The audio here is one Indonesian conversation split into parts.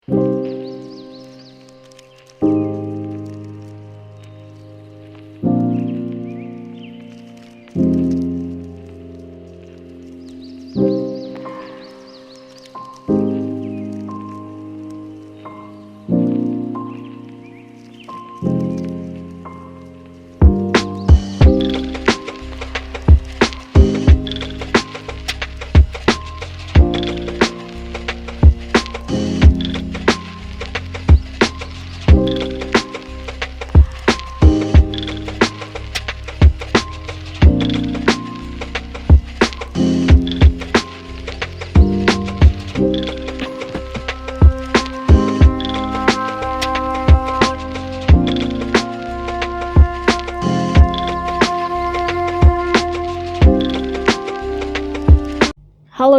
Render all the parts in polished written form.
Halo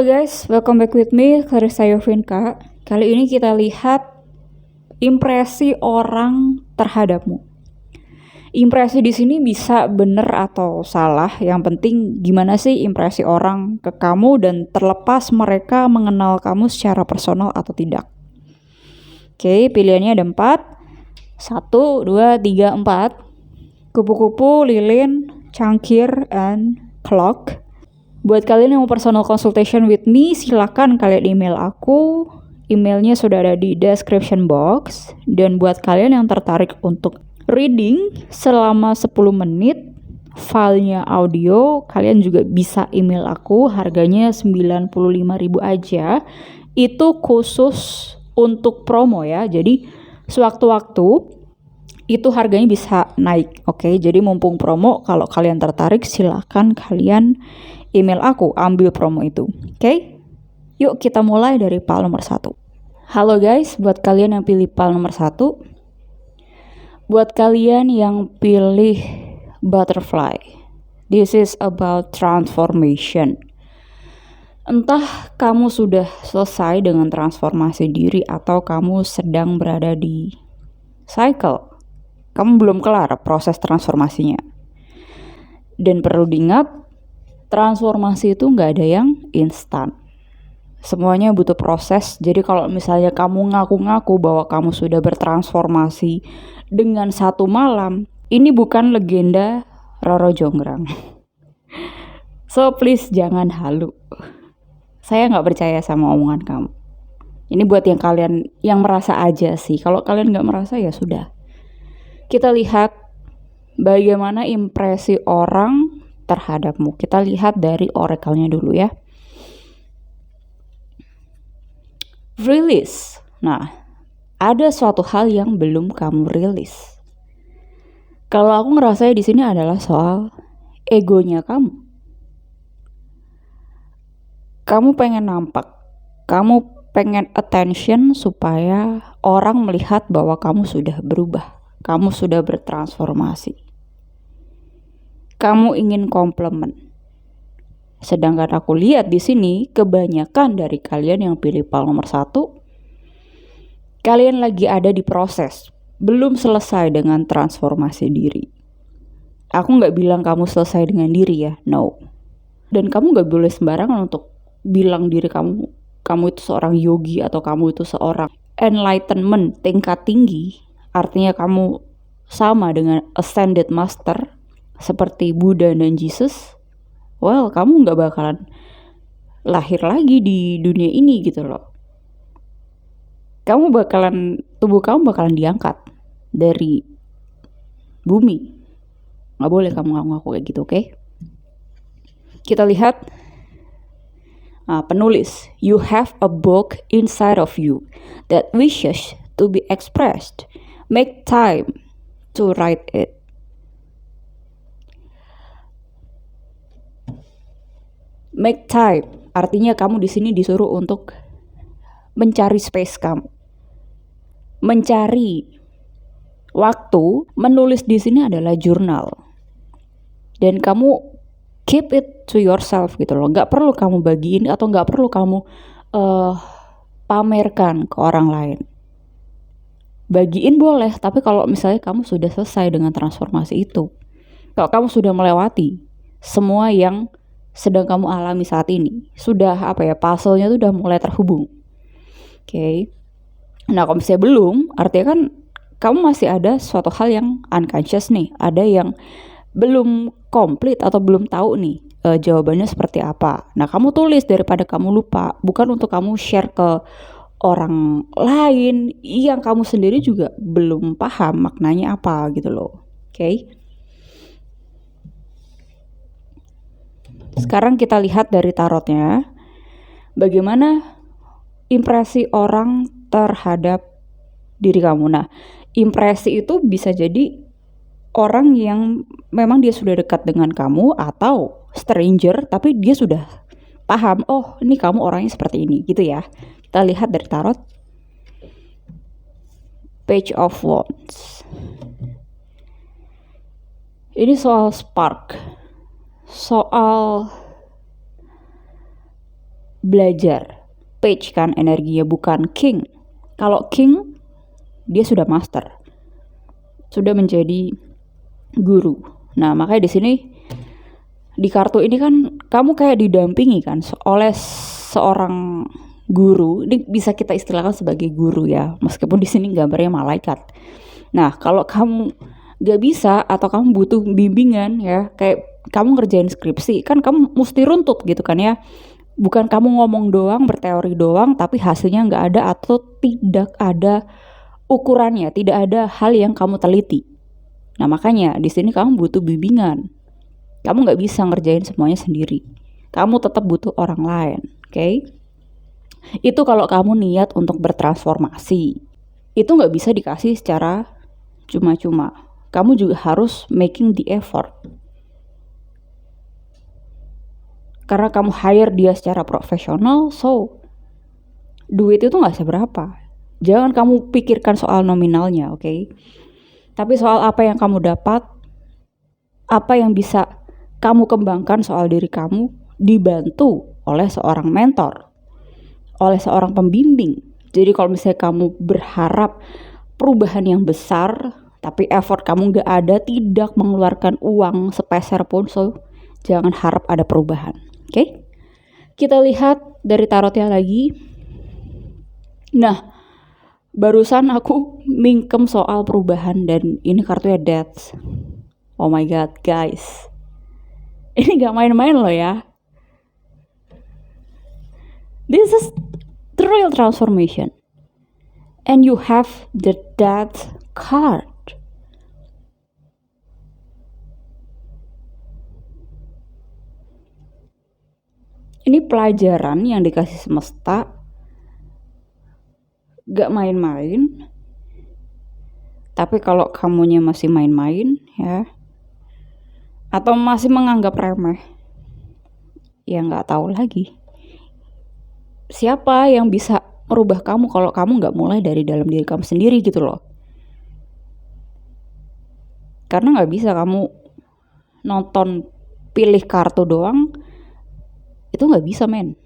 guys, welcome back with me, Clarissa Yovinka. Kali ini kita lihat impresi orang terhadapmu. Impresi di sini bisa benar atau salah. Yang penting gimana sih impresi orang ke kamu dan terlepas mereka mengenal kamu secara personal atau tidak. Oke, pilihannya ada 4. 1, 2, 3, 4. Kupu-kupu, lilin, cangkir, and clock. Buat kalian yang mau personal consultation with me, silakan kalian email aku. Emailnya sudah ada di description box. Dan buat kalian yang tertarik untuk reading selama 10 menit, filenya audio, kalian juga bisa email aku. Harganya 95.000 aja. Itu khusus untuk promo ya. Jadi sewaktu-waktu itu harganya bisa naik. Oke, jadi mumpung promo, kalau kalian tertarik silakan kalian email aku, ambil promo itu. Oke? Yuk kita mulai dari file nomor 1. Halo guys, buat kalian yang pilih file nomor 1. Buat kalian yang pilih butterfly. This is about transformation. Entah kamu sudah selesai dengan transformasi diri atau kamu sedang berada di cycle. Kamu belum kelar proses transformasinya. Dan perlu diingat, transformasi itu nggak ada yang instan. Semuanya butuh proses. Jadi kalau misalnya kamu ngaku-ngaku bahwa kamu sudah bertransformasi dengan 1 malam, ini bukan legenda Roro Jonggrang. So please jangan halu. Saya nggak percaya sama omongan kamu. Ini buat yang kalian yang merasa aja sih. Kalau kalian nggak merasa ya sudah. Kita lihat bagaimana impresi orang terhadapmu. Kita lihat dari oracle-nya dulu ya. Release. Nah, ada suatu hal yang belum kamu rilis. Kalau aku ngerasa di sini adalah soal egonya kamu. Kamu pengen nampak. Kamu pengen attention supaya orang melihat bahwa kamu sudah berubah. Kamu sudah bertransformasi. Kamu ingin komplimen. Sedangkan aku lihat di sini kebanyakan dari kalian yang pilih file nomor 1, kalian lagi ada di proses, belum selesai dengan transformasi diri. Aku nggak bilang kamu selesai dengan diri ya, no. Dan kamu nggak boleh sembarangan untuk bilang diri kamu itu seorang yogi atau kamu itu seorang enlightenment tingkat tinggi. Artinya kamu sama dengan ascended master seperti Buddha dan Jesus. Well, kamu gak bakalan lahir lagi di dunia ini gitu loh. Tubuh kamu bakalan diangkat dari bumi. Gak boleh kamu ngaku kayak gitu, oke? Kita lihat penulis. You have a book inside of you that wishes to be expressed. Make time to write it. Make time, artinya kamu di sini disuruh untuk mencari space kamu. Mencari waktu, menulis di sini adalah jurnal. Dan kamu keep it to yourself gitu loh. Gak perlu kamu bagiin atau gak perlu kamu pamerkan ke orang lain. Bagiin boleh, tapi kalau misalnya kamu sudah selesai dengan transformasi itu, kalau kamu sudah melewati semua yang sedang kamu alami saat ini, sudah puzzle-nya tuh udah mulai terhubung. Oke. Nah, kalau misalnya belum, artinya kan kamu masih ada suatu hal yang unconscious nih, ada yang belum komplit atau belum tahu nih jawabannya seperti apa. Nah, kamu tulis daripada kamu lupa, bukan untuk kamu share ke orang lain yang kamu sendiri juga belum paham maknanya apa gitu loh. Oke. Sekarang kita lihat dari tarotnya, bagaimana impresi orang terhadap diri kamu. Nah, impresi itu bisa jadi orang yang memang dia sudah dekat dengan kamu atau stranger tapi dia sudah paham, oh ini kamu orangnya seperti ini gitu ya. Kita lihat dari tarot Page of Wands. Ini soal spark, soal belajar. Page kan energinya, bukan king. Kalau king dia sudah master, sudah menjadi guru. Nah, makanya di sini di kartu ini kan kamu kayak didampingi kan oleh seorang guru. Ini bisa kita istilahkan sebagai guru ya, meskipun di sini gambarnya malaikat. Nah, kalau kamu gak bisa atau kamu butuh bimbingan ya, kayak kamu ngerjain skripsi, kan kamu mesti runtut gitu kan ya. Bukan kamu ngomong doang, berteori doang, tapi hasilnya nggak ada atau tidak ada ukurannya, tidak ada hal yang kamu teliti. Nah, makanya di sini kamu butuh bimbingan. Kamu nggak bisa ngerjain semuanya sendiri. Kamu tetap butuh orang lain, oke? Itu kalau kamu niat untuk bertransformasi. Itu nggak bisa dikasih secara cuma-cuma. Kamu juga harus making the effort. Karena kamu hire dia secara profesional, so duit itu nggak seberapa. Jangan kamu pikirkan soal nominalnya, oke? Tapi soal apa yang kamu dapat, apa yang bisa kamu kembangkan soal diri kamu, dibantu oleh seorang mentor, oleh seorang pembimbing. Jadi kalau misalnya kamu berharap perubahan yang besar, tapi effort kamu nggak ada, tidak mengeluarkan uang sepeser pun, so jangan harap ada perubahan. Oke? Kita lihat dari tarotnya lagi. Nah, barusan aku mingkem soal perubahan dan ini kartunya Death. Oh my god, guys. Ini gak main-main loh ya. This is the real transformation. And you have the Death card. Ini pelajaran yang dikasih semesta, gak main-main. Tapi kalau kamunya masih main-main ya, atau masih menganggap remeh, ya gak tahu lagi siapa yang bisa merubah kamu kalau kamu gak mulai dari dalam diri kamu sendiri gitu loh. Karena gak bisa kamu nonton pilih kartu doang, itu nggak bisa men.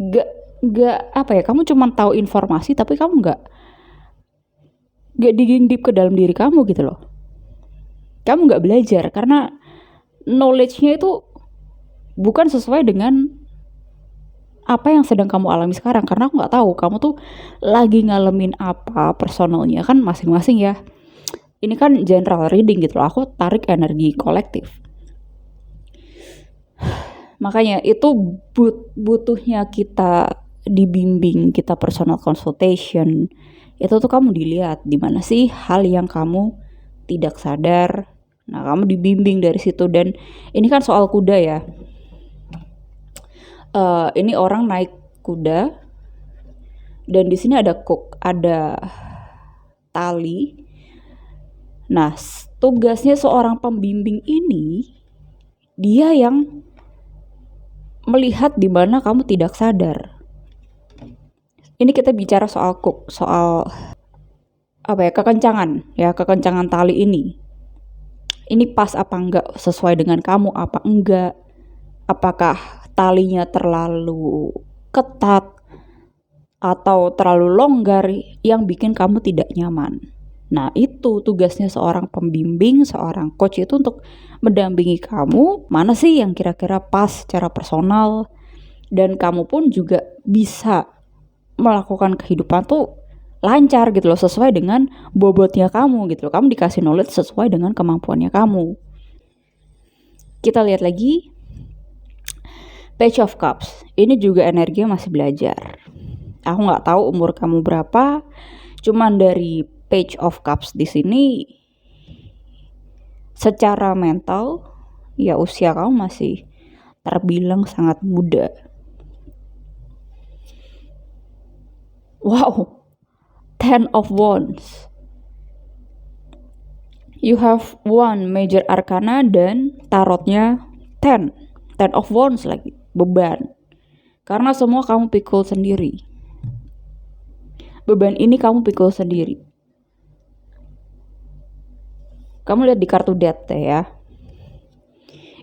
Gak apa ya, kamu cuma tahu informasi tapi kamu nggak digging deep ke dalam diri kamu gitu loh. Kamu nggak belajar karena knowledge-nya itu bukan sesuai dengan apa yang sedang kamu alami sekarang. Karena aku nggak tahu kamu tuh lagi ngalamin apa personalnya kan masing-masing ya. Ini kan general reading gitu loh, aku tarik energi kolektif. Makanya itu butuhnya kita dibimbing, kita personal consultation. Itu tuh kamu dilihat di mana sih hal yang kamu tidak sadar. Nah, kamu dibimbing dari situ. Dan ini kan soal kuda ya. Ini orang naik kuda dan di sini ada ada tali. Nah, tugasnya seorang pembimbing ini, dia yang melihat di mana kamu tidak sadar. Ini kita bicara soal apa ya, kekencangan tali ini. Ini pas apa enggak, sesuai dengan kamu apa enggak? Apakah talinya terlalu ketat atau terlalu longgar yang bikin kamu tidak nyaman? Nah, itu tugasnya seorang pembimbing, seorang coach itu untuk mendampingi kamu, mana sih yang kira-kira pas secara personal, dan kamu pun juga bisa melakukan kehidupan tuh lancar gitu loh, sesuai dengan bobotnya kamu gitu loh. Kamu dikasih knowledge sesuai dengan kemampuannya kamu. Kita lihat lagi Page of Cups. Ini juga energinya masih belajar. Aku nggak tahu umur kamu berapa, cuman dari Page of Cups di sini secara mental ya usia kamu masih terbilang sangat muda. Wow, Ten of Wands. You have one major arcana dan tarotnya Ten of Wands lagi, beban. Karena semua kamu pikul sendiri. Beban ini kamu pikul sendiri. Kamu lihat di kartu Death ya.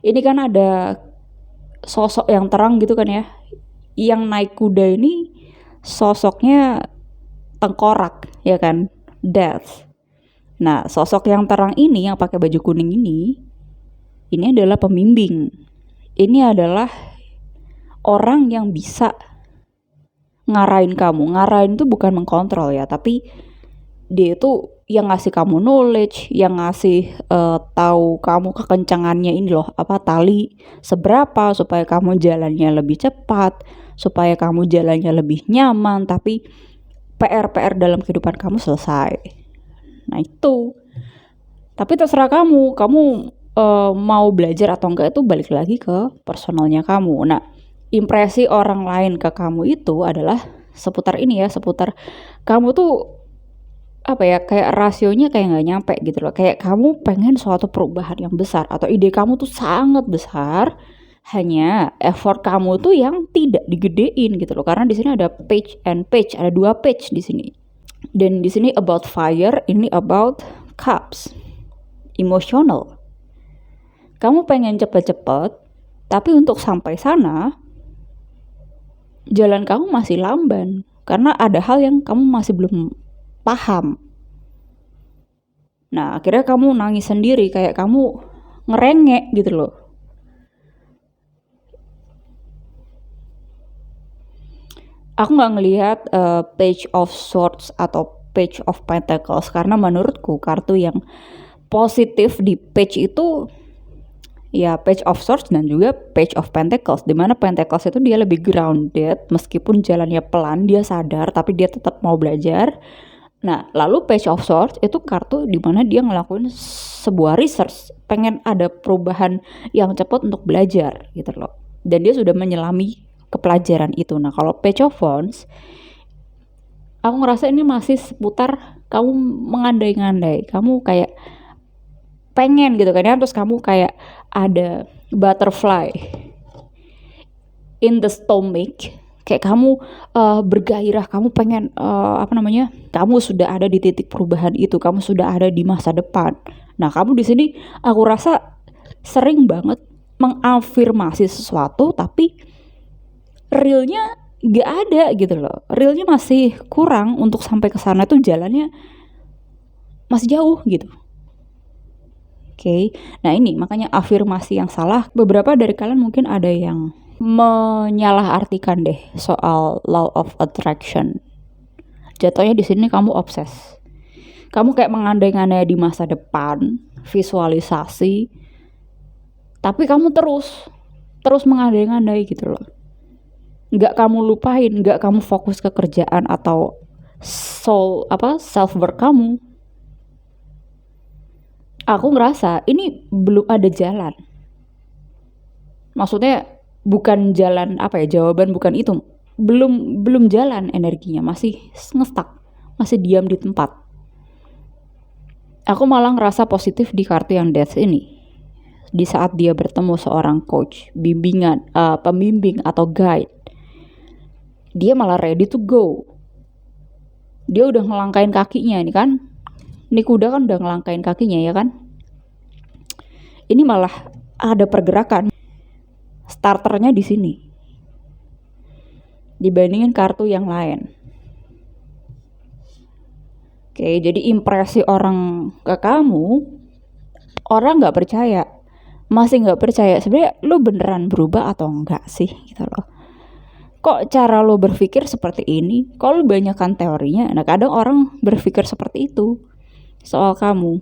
Ini kan ada sosok yang terang gitu kan ya. Yang naik kuda ini sosoknya tengkorak ya kan, Death. Nah, sosok yang terang ini yang pakai baju kuning ini adalah pembimbing. Ini adalah orang yang bisa ngarahin kamu. Ngarahin itu bukan mengkontrol ya, tapi dia itu yang ngasih kamu knowledge, yang ngasih tahu kamu kekencangannya ini loh, tali seberapa supaya kamu jalannya lebih cepat, supaya kamu jalannya lebih nyaman, tapi PR dalam kehidupan kamu selesai. Nah itu. Tapi terserah kamu mau belajar atau enggak, itu balik lagi ke personalnya kamu. Nah, impresi orang lain ke kamu itu adalah seputar ini ya, seputar kamu tuh kayak rasionya kayak nggak nyampe gitu loh. Kayak kamu pengen suatu perubahan yang besar atau ide kamu tuh sangat besar, hanya effort kamu tuh yang tidak digedein gitu loh. Karena di sini ada page and page, ada 2 page di sini. Dan di sini about fire, ini about cups, emotional. Kamu pengen cepet-cepet, tapi untuk sampai sana jalan kamu masih lamban karena ada hal yang kamu masih belum paham. Nah, akhirnya kamu nangis sendiri, kayak kamu ngerengek gitu loh. Aku nggak ngelihat Page of Swords atau Page of Pentacles karena menurutku kartu yang positif di page itu ya Page of Swords dan juga Page of Pentacles, dimana Pentacles itu dia lebih grounded, meskipun jalannya pelan, dia sadar tapi dia tetap mau belajar. Nah, lalu Page of Swords itu kartu dimana dia ngelakuin sebuah research, pengen ada perubahan yang cepat untuk belajar gitu loh, dan dia sudah menyelami kepelajaran itu. Nah, kalau Page of Wands, aku ngerasa ini masih seputar kamu mengandai-ngandai, kamu kayak pengen gitu kan ya, terus kamu kayak ada butterfly in the stomach, kayak kamu bergairah, kamu pengen kamu sudah ada di titik perubahan itu, kamu sudah ada di masa depan. Nah, kamu di sini aku rasa sering banget mengafirmasi sesuatu tapi realnya gak ada gitu loh, realnya masih kurang untuk sampai ke sana, tuh jalannya masih jauh gitu. Oke. Nah, ini makanya afirmasi yang salah. Beberapa dari kalian mungkin ada yang menyalahartikan deh soal law of attraction. Jatuhnya di sini kamu obses. Kamu kayak mengandai-andai di masa depan, visualisasi. Tapi kamu terus mengandai-andai gitu loh. Nggak kamu lupain, nggak kamu fokus ke kerjaan atau self work kamu. Aku ngerasa ini belum ada jalan. Maksudnya bukan jalan jawaban bukan itu. Belum jalan energinya, masih ngestak, masih diam di tempat. Aku malah ngerasa positif di kartu yang Death ini. Di saat dia bertemu seorang coach, pembimbing atau guide, dia malah ready to go. Dia udah ngelangkain kakinya ini kan. Ini kuda kan udah ngelangkain kakinya ya kan. Ini malah ada pergerakan. Starternya di sini. Dibandingin kartu yang lain. Oke, jadi impresi orang ke kamu, orang nggak percaya, masih nggak percaya sebenarnya lu beneran berubah atau enggak sih gitu loh. kok cara lo berpikir seperti ini? Kok lo banyakkan teorinya? Nah, kadang orang berpikir seperti itu soal kamu.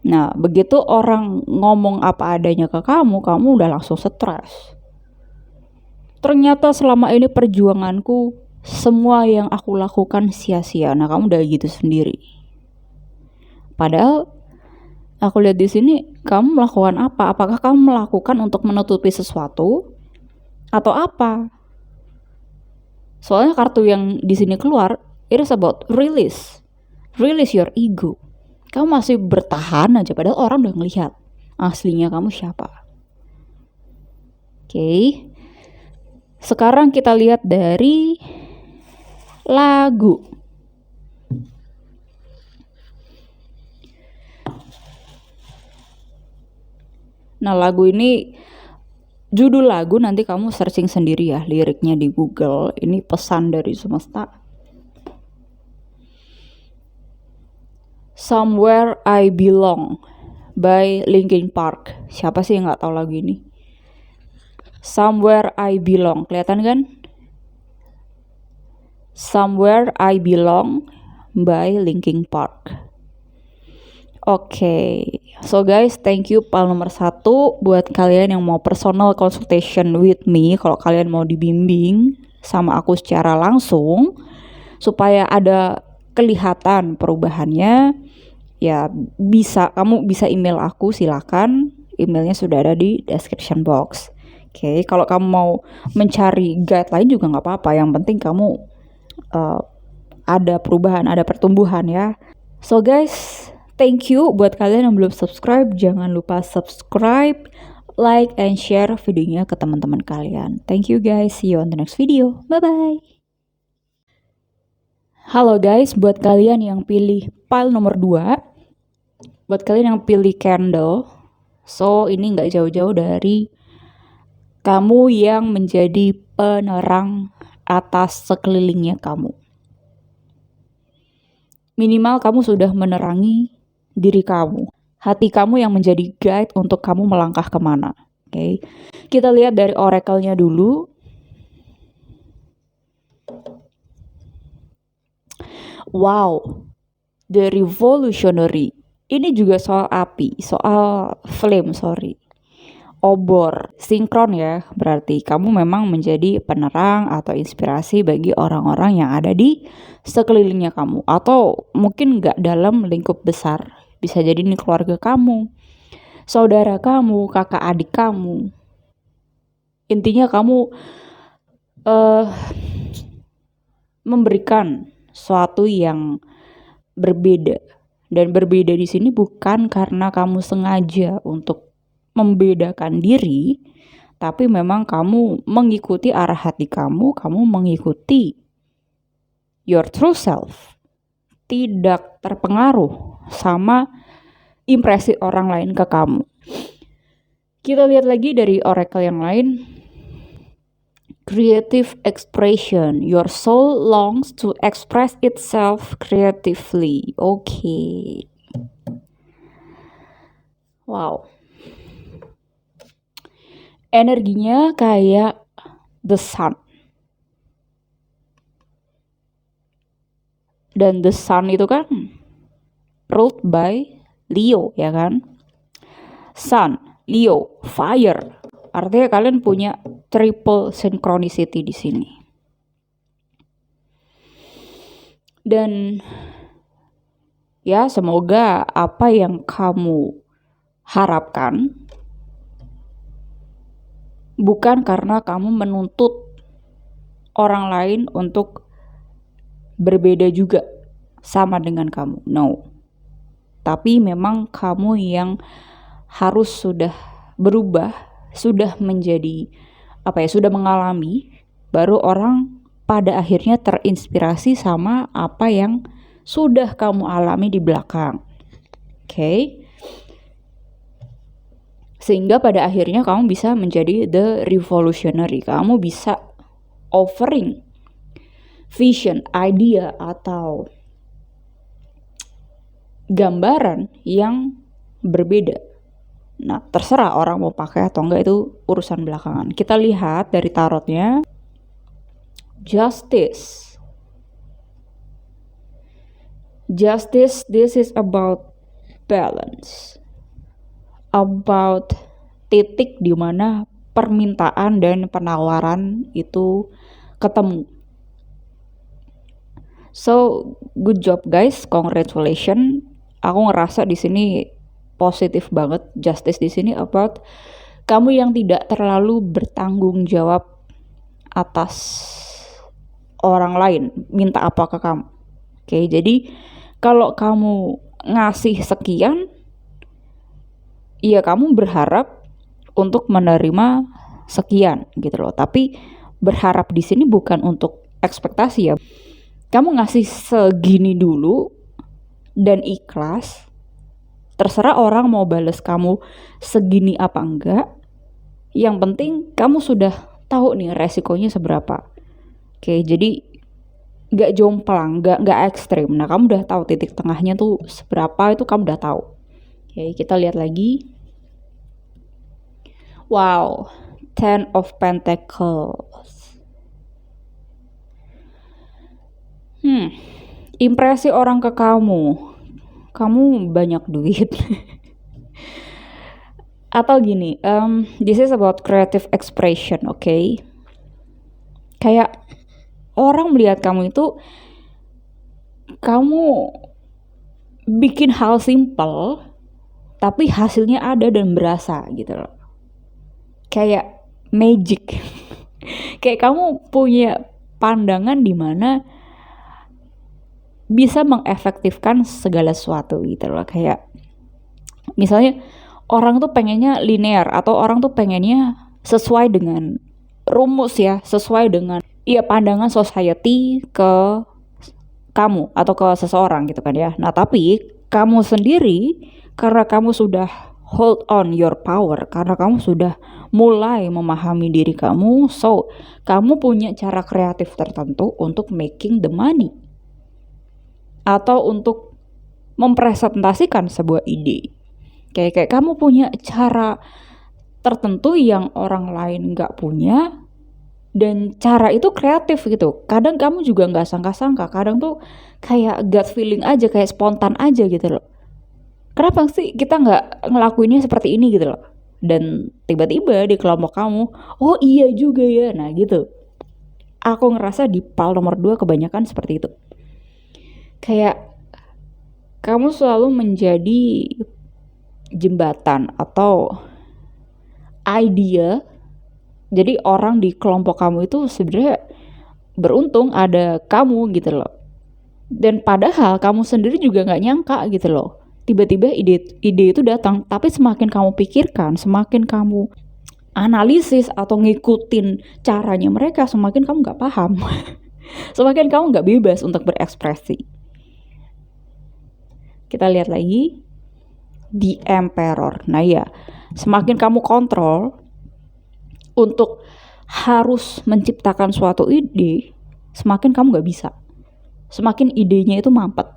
Nah, begitu orang ngomong apa adanya ke kamu udah langsung stres. Ternyata selama ini perjuanganku, semua yang aku lakukan sia-sia. Nah, kamu udah gitu sendiri. Padahal aku lihat di sini kamu melakukan apa? Apakah kamu melakukan untuk menutupi sesuatu atau apa? Soalnya kartu yang di sini keluar, it is about release your ego. Kamu masih bertahan aja padahal orang udah ngelihat aslinya kamu siapa. Oke. Sekarang kita lihat dari lagu. Nah, lagu ini, judul lagu nanti kamu searching sendiri ya, liriknya di Google. Ini pesan dari semesta. Somewhere I Belong by Linkin Park. Siapa sih yang nggak tahu lagu ini? Somewhere I Belong, kelihatan kan? Somewhere I Belong by Linkin Park. Oke, so guys, thank you pal nomor 1 buat kalian yang mau personal consultation with me. Kalau kalian mau dibimbing sama aku secara langsung supaya ada kelihatan perubahannya, ya kamu bisa email aku, silakan. Emailnya sudah ada di description box. Oke, kalau kamu mau mencari guide lain juga nggak apa-apa. Yang penting kamu ada perubahan, ada pertumbuhan ya. So guys, thank you buat kalian yang belum subscribe. Jangan lupa subscribe, like, and share videonya ke teman-teman kalian. Thank you guys. See you on the next video. Bye-bye. Halo guys, buat kalian yang pilih pile nomor 2, buat kalian yang pilih candle, so ini nggak jauh-jauh dari kamu yang menjadi penerang atas sekelilingnya kamu. Minimal kamu sudah menerangi diri kamu, hati kamu yang menjadi guide untuk kamu melangkah kemana. Oke, kita lihat dari oracle-nya dulu. Wow, the revolutionary. Ini juga soal api, soal flame, obor, sinkron ya. Berarti kamu memang menjadi penerang atau inspirasi bagi orang-orang yang ada di sekelilingnya kamu. Atau mungkin gak dalam lingkup besar. Bisa jadi ini keluarga kamu, saudara kamu, kakak adik kamu. Intinya kamu memberikan sesuatu yang berbeda. Dan berbeda di sini bukan karena kamu sengaja untuk membedakan diri, tapi memang kamu mengikuti arah hati kamu mengikuti your true self, tidak terpengaruh sama impresi orang lain ke kamu. Kita lihat lagi dari oracle yang lain. Creative expression, your soul longs to express itself creatively. Okay. Wow. Energinya kayak the sun. Dan the sun itu kan ruled by Leo, ya kan? Sun, Leo, fire. Artinya kalian punya triple synchronicity di sini. Dan ya semoga apa yang kamu harapkan bukan karena kamu menuntut orang lain untuk berbeda juga sama dengan kamu. No. Tapi memang kamu yang harus sudah berubah, sudah menjadi sudah mengalami, baru orang pada akhirnya terinspirasi sama apa yang sudah kamu alami di belakang. Oke. Sehingga pada akhirnya kamu bisa menjadi the revolutionary. Kamu bisa offering vision, idea, atau gambaran yang berbeda. Nah, terserah orang mau pakai atau enggak, itu urusan belakangan. Kita lihat dari tarotnya. Justice. Justice, this is about balance. About titik di mana permintaan dan penawaran itu ketemu. So, good job guys, congratulations. Aku ngerasa di sini positif banget. Justice di sini about kamu yang tidak terlalu bertanggung jawab atas orang lain minta apa ke kamu. Oke, jadi kalau kamu ngasih sekian, ya kamu berharap untuk menerima sekian gitu loh. Tapi berharap di sini bukan untuk ekspektasi ya. Kamu ngasih segini dulu dan ikhlas. Terserah orang mau bales kamu segini apa enggak. Yang penting kamu sudah tahu nih resikonya seberapa. Oke, jadi gak jomplang, gak ekstrim. Nah, kamu udah tahu titik tengahnya tuh seberapa, itu kamu udah tahu. Oke, kita lihat lagi. Wow, Ten of Pentacles. Impresi orang ke kamu. Kamu banyak duit. Atau gini, this is about creative expression, okay? Kayak orang melihat kamu itu, kamu bikin hal simple, tapi hasilnya ada dan berasa gitu loh. Kayak magic. Kayak kamu punya pandangan di mana bisa mengefektifkan segala sesuatu gitu loh. Kayak misalnya orang tuh pengennya linear, atau orang tuh pengennya sesuai dengan rumus ya, sesuai dengan pandangan society ke kamu atau ke seseorang gitu kan ya. Nah, tapi kamu sendiri, karena kamu sudah hold on your power, karena kamu sudah mulai memahami diri kamu, so kamu punya cara kreatif tertentu untuk making the money atau untuk mempresentasikan sebuah ide. Kayak kamu punya cara tertentu yang orang lain nggak punya, dan cara itu kreatif gitu. Kadang kamu juga nggak sangka-sangka, kadang tuh kayak gut feeling aja, kayak spontan aja gitu loh. Kenapa sih kita nggak ngelakuinnya seperti ini gitu loh? Dan tiba-tiba di kelompok kamu, oh iya juga ya, nah gitu. Aku ngerasa di PAL nomor 2 kebanyakan seperti itu. Kayak kamu selalu menjadi jembatan atau idea. Jadi orang di kelompok kamu itu sebenarnya beruntung ada kamu gitu loh. Dan padahal kamu sendiri juga nggak nyangka gitu loh. Tiba-tiba ide itu datang, tapi semakin kamu pikirkan, semakin kamu analisis atau ngikutin caranya mereka, semakin kamu nggak paham. Semakin kamu nggak bebas untuk berekspresi. Kita lihat lagi The Emperor. Nah ya, semakin kamu kontrol untuk harus menciptakan suatu ide, semakin kamu gak bisa. Semakin idenya itu mampet.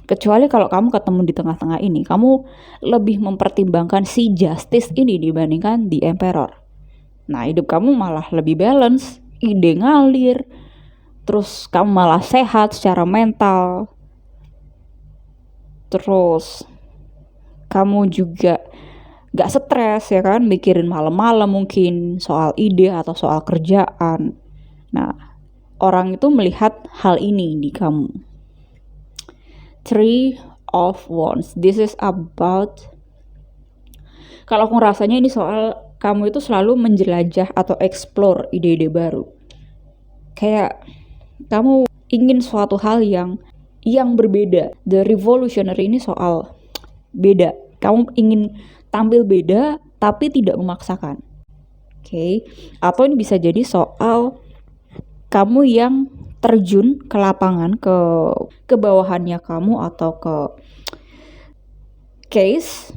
Kecuali kalau kamu ketemu di tengah-tengah ini, kamu lebih mempertimbangkan si Justice ini dibandingkan The Emperor. Nah, hidup kamu malah lebih balance, ide ngalir, terus kamu malah sehat secara mental. Terus kamu juga gak stres ya kan, mikirin malam-malam mungkin soal ide atau soal kerjaan. Nah, orang itu melihat hal ini di kamu. Three of Wands. This is about, kalau aku rasanya ini soal kamu itu selalu menjelajah atau explore ide-ide baru. Kayak kamu ingin suatu hal yang berbeda. The Revolutionary ini soal beda. Kamu ingin tampil beda tapi tidak memaksakan. Oke. Atau ini bisa jadi soal kamu yang terjun ke lapangan, ke bawahannya kamu atau ke case,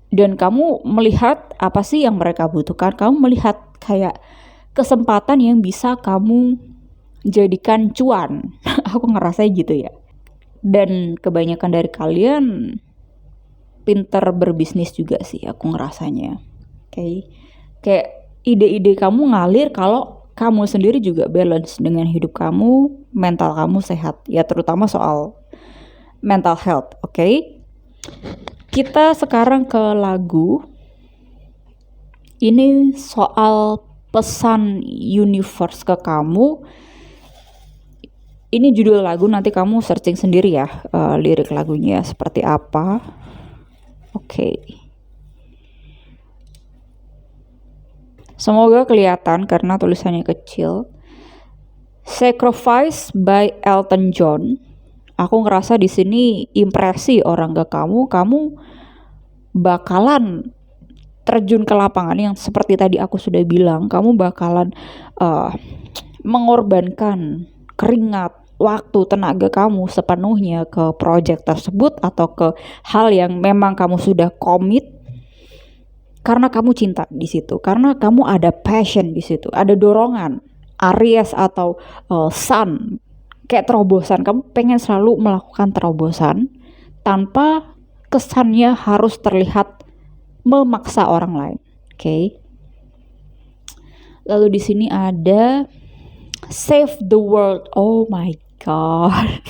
dan kamu melihat apa sih yang mereka butuhkan. Kamu melihat kayak kesempatan yang bisa kamu jadikan cuan. Aku ngerasa gitu ya. Dan kebanyakan dari kalian pinter berbisnis juga sih aku ngerasanya. Oke. Kayak ide-ide kamu ngalir kalau kamu sendiri juga balance dengan hidup kamu, mental kamu sehat. Ya terutama soal mental health, oke? Kita sekarang ke lagu. Ini soal pesan universe ke kamu. Ini judul lagu, nanti kamu searching sendiri ya, lirik lagunya seperti apa. Oke. Semoga kelihatan karena tulisannya kecil. Sacrifice by Elton John. Aku ngerasa di sini impresi orang ke kamu bakalan terjun ke lapangan yang seperti tadi aku sudah bilang, kamu bakalan mengorbankan keringat, waktu, tenaga kamu sepenuhnya ke project tersebut atau ke hal yang memang kamu sudah komit karena kamu cinta di situ, karena kamu ada passion di situ, ada dorongan, Aries atau Sun, kayak terobosan, kamu pengen selalu melakukan terobosan tanpa kesannya harus terlihat memaksa orang lain, oke? Lalu di sini ada Save the World, oh my god,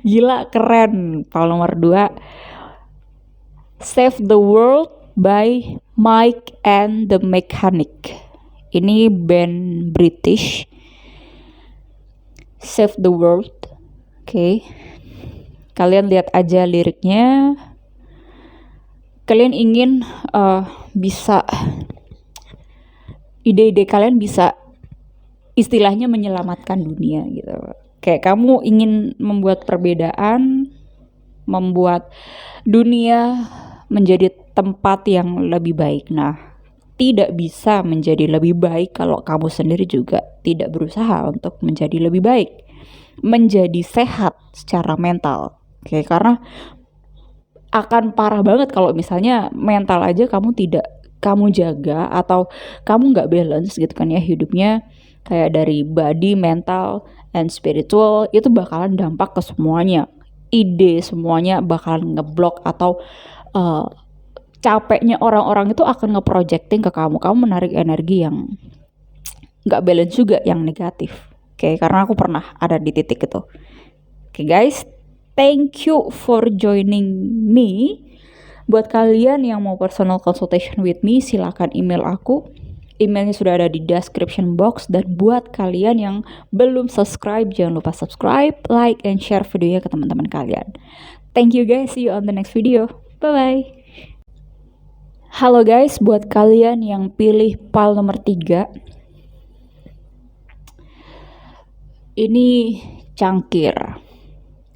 gila keren. Kalau nomor 2, Save the World by Mike and the Mechanic. Ini band British. Save the World. Oke. Kalian lihat aja liriknya. Kalian ingin bisa ide-ide kalian bisa istilahnya menyelamatkan dunia gitu. Kayak kamu ingin membuat perbedaan, membuat dunia menjadi tempat yang lebih baik. Nah, tidak bisa menjadi lebih baik kalau kamu sendiri juga tidak berusaha untuk menjadi lebih baik, menjadi sehat secara mental. Oke, karena akan parah banget kalau misalnya mental aja kamu tidak kamu jaga atau kamu nggak balance gitu kan ya hidupnya, kayak dari body, mental, and spiritual, itu bakalan dampak ke semuanya. Ide semuanya bakalan ngeblok atau capeknya orang-orang itu akan ngeprojecting ke kamu menarik energi yang nggak balance juga, yang negatif. Oke, karena aku pernah ada di titik itu. Oke guys, thank you for joining me. Buat kalian yang mau personal consultation with me, silakan email aku. Emailnya sudah ada di description box. Dan buat kalian yang belum subscribe, jangan lupa subscribe, like, and share videonya ke teman-teman kalian. Thank you guys, see you on the next video. Bye-bye. Halo guys, buat kalian yang pilih pile nomor 3, ini cangkir.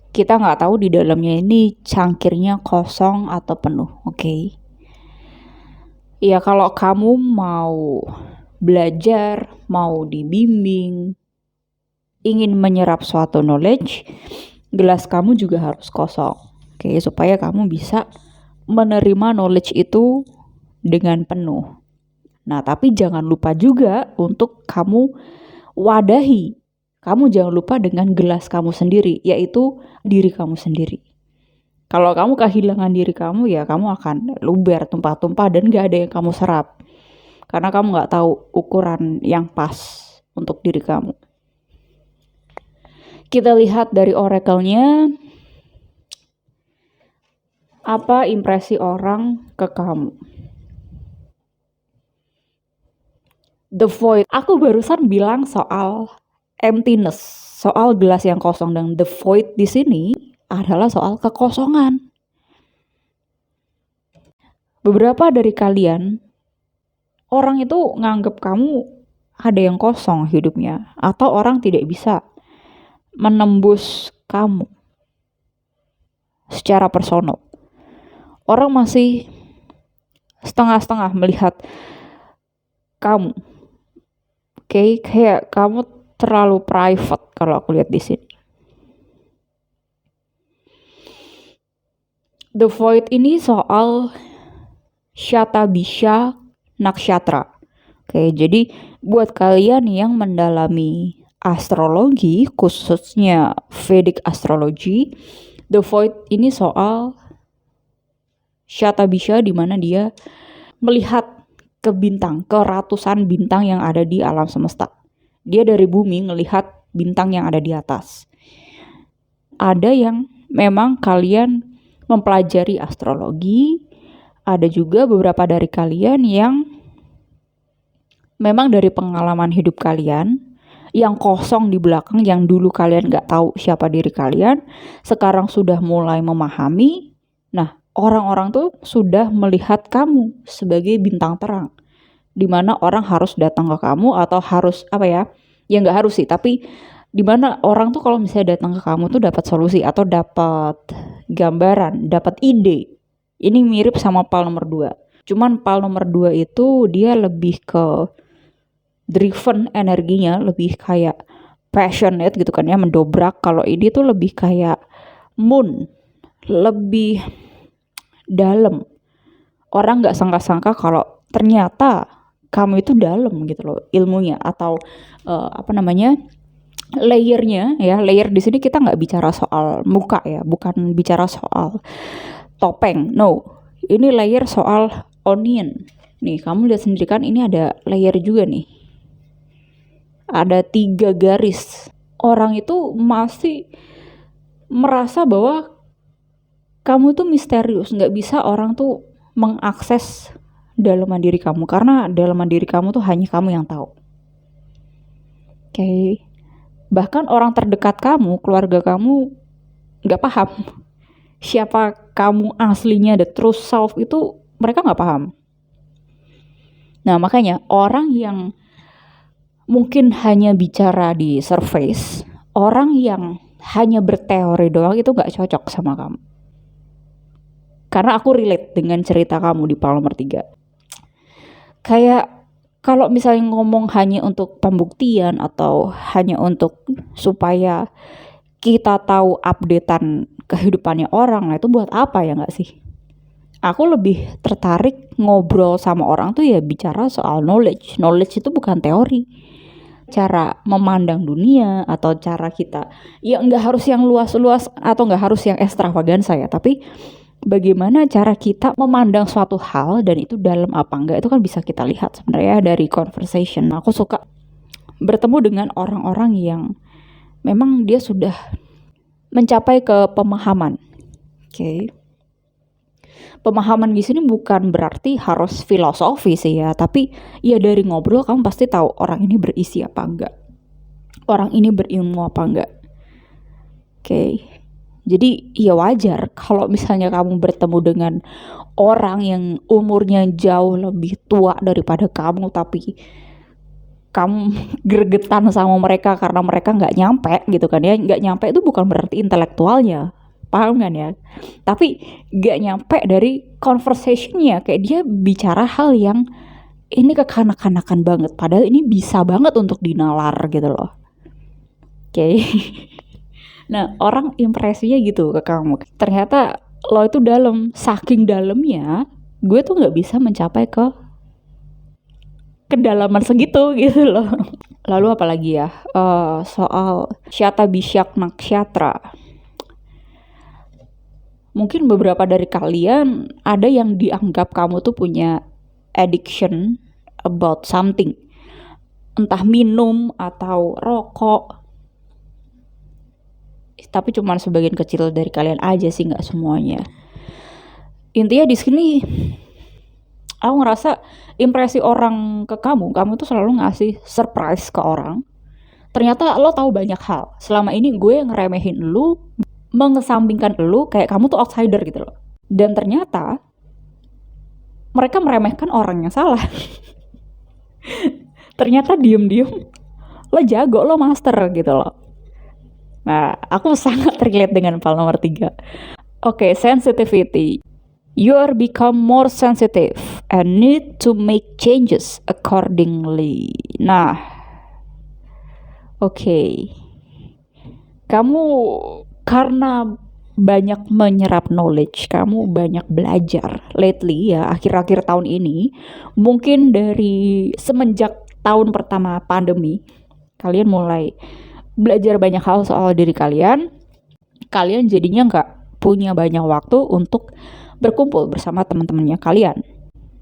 Kita nggak tahu di dalamnya ini cangkirnya kosong atau penuh, oke? Ya kalau kamu mau belajar, mau dibimbing, ingin menyerap suatu knowledge, gelas kamu juga harus kosong, oke? Supaya kamu bisa menerima knowledge itu dengan penuh. Nah, tapi jangan lupa juga untuk kamu wadahi. Kamu jangan lupa dengan gelas kamu sendiri, yaitu diri kamu sendiri. Kalau kamu kehilangan diri kamu, ya kamu akan luber, tumpah-tumpah, dan gak ada yang kamu serap. Karena kamu gak tahu ukuran yang pas untuk diri kamu. Kita lihat dari oracle-nya, apa impresi orang ke kamu. The Void. Aku barusan bilang soal emptiness, soal gelas yang kosong, dan the void di sini adalah soal kekosongan. Beberapa dari kalian, orang itu nganggep kamu ada yang kosong hidupnya, atau orang tidak bisa menembus kamu secara personal. Orang masih setengah-setengah melihat kamu. Oke, kayak kamu terlalu private kalau aku lihat di sini. The Void ini soal Shatabisha Nakshatra. Oke, jadi buat kalian yang mendalami astrologi, khususnya Vedic astrology, The Void ini soal Shatabisha, di mana dia melihat ke bintang, ke ratusan bintang yang ada di alam semesta. Dia dari bumi ngelihat bintang yang ada di atas. Ada yang memang kalian mempelajari astrologi, ada juga beberapa dari kalian yang memang dari pengalaman hidup kalian yang kosong di belakang, yang dulu kalian gak tahu siapa diri kalian, sekarang sudah mulai memahami. Nah, orang-orang tuh sudah melihat kamu sebagai bintang terang, dimana orang harus datang ke kamu atau harus ya nggak harus sih, tapi dimana orang tuh kalau misalnya datang ke kamu tuh dapat solusi atau dapat gambaran, dapat ide. Ini mirip sama PAL nomor 2. Cuman PAL nomor 2 itu dia lebih ke driven, energinya lebih kayak passionate gitu kan ya, mendobrak. Kalau ini tuh lebih kayak moon, lebih dalam. Orang nggak sangka-sangka kalau ternyata kamu itu dalam gitu loh ilmunya, atau layernya ya. Layer di sini kita nggak bicara soal muka ya, bukan bicara soal topeng, no. Ini layer soal onion. Nih kamu lihat sendiri kan, ini ada layer juga nih, ada 3 garis. Orang itu masih merasa bahwa kamu tuh misterius, nggak bisa orang tuh mengakses dalaman diri kamu, karena dalaman diri kamu tuh hanya kamu yang tahu. Oke. Bahkan orang terdekat kamu, keluarga kamu, nggak paham siapa kamu aslinya, the true self itu mereka nggak paham. Nah makanya orang yang mungkin hanya bicara di surface, orang yang hanya berteori doang itu gak cocok sama kamu. Karena aku relate dengan cerita kamu di PAL nomor 3. Kayak kalau misalnya ngomong hanya untuk pembuktian atau hanya untuk supaya kita tahu updatean kehidupannya orang, nah itu buat apa ya gak sih? Aku lebih tertarik ngobrol sama orang tuh ya bicara soal knowledge. Knowledge itu bukan teori. Cara memandang dunia atau cara kita, ya nggak harus yang luas-luas atau nggak harus yang ekstravagansa ya, tapi bagaimana cara kita memandang suatu hal dan itu dalam apa enggak, itu kan bisa kita lihat sebenarnya dari conversation. Aku suka bertemu dengan orang-orang yang memang dia sudah mencapai ke pemahaman. Oke. Pemahaman di sini bukan berarti harus filosofi sih ya, tapi ya dari ngobrol kamu pasti tahu orang ini berisi apa enggak, orang ini berilmu apa enggak. Oke. Jadi ya wajar kalau misalnya kamu bertemu dengan orang yang umurnya jauh lebih tua daripada kamu, tapi kamu gregetan sama mereka karena mereka nggak nyampe gitu kan ya. Nggak nyampe itu bukan berarti intelektualnya, paham kan ya, tapi gak nyampe dari conversationnya. Kayak dia bicara hal yang ini kekanak-kanakan banget, padahal ini bisa banget untuk dinalar gitu loh. Oke. Nah orang impresinya gitu ke kamu, ternyata lo itu dalam, saking dalamnya gue tuh gak bisa mencapai ke kedalaman segitu gitu loh. Lalu apalagi ya, soal Shatabisha Nakshatra. Mungkin beberapa dari kalian ada yang dianggap kamu tuh punya addiction about something. Entah minum atau rokok. Tapi cuma sebagian kecil dari kalian aja sih, gak semuanya. Intinya di sini aku ngerasa impresi orang ke kamu tuh selalu ngasih surprise ke orang. Ternyata lo tahu banyak hal. Selama ini gue ngeremehin lo, mengesampingkan lu, kayak kamu tuh outsider gitu loh. Dan ternyata mereka meremehkan orang yang salah. Ternyata diem-diem lo jago, lo master gitu loh. Nah aku sangat relate dengan PAL nomor 3. Oke, sensitivity. You are become more sensitive and need to make changes accordingly. Nah oke. Kamu karena banyak menyerap knowledge, kamu banyak belajar lately ya, akhir-akhir tahun ini, mungkin dari semenjak tahun pertama pandemi, kalian mulai belajar banyak hal soal diri kalian. Kalian jadinya nggak punya banyak waktu untuk berkumpul bersama teman-temannya kalian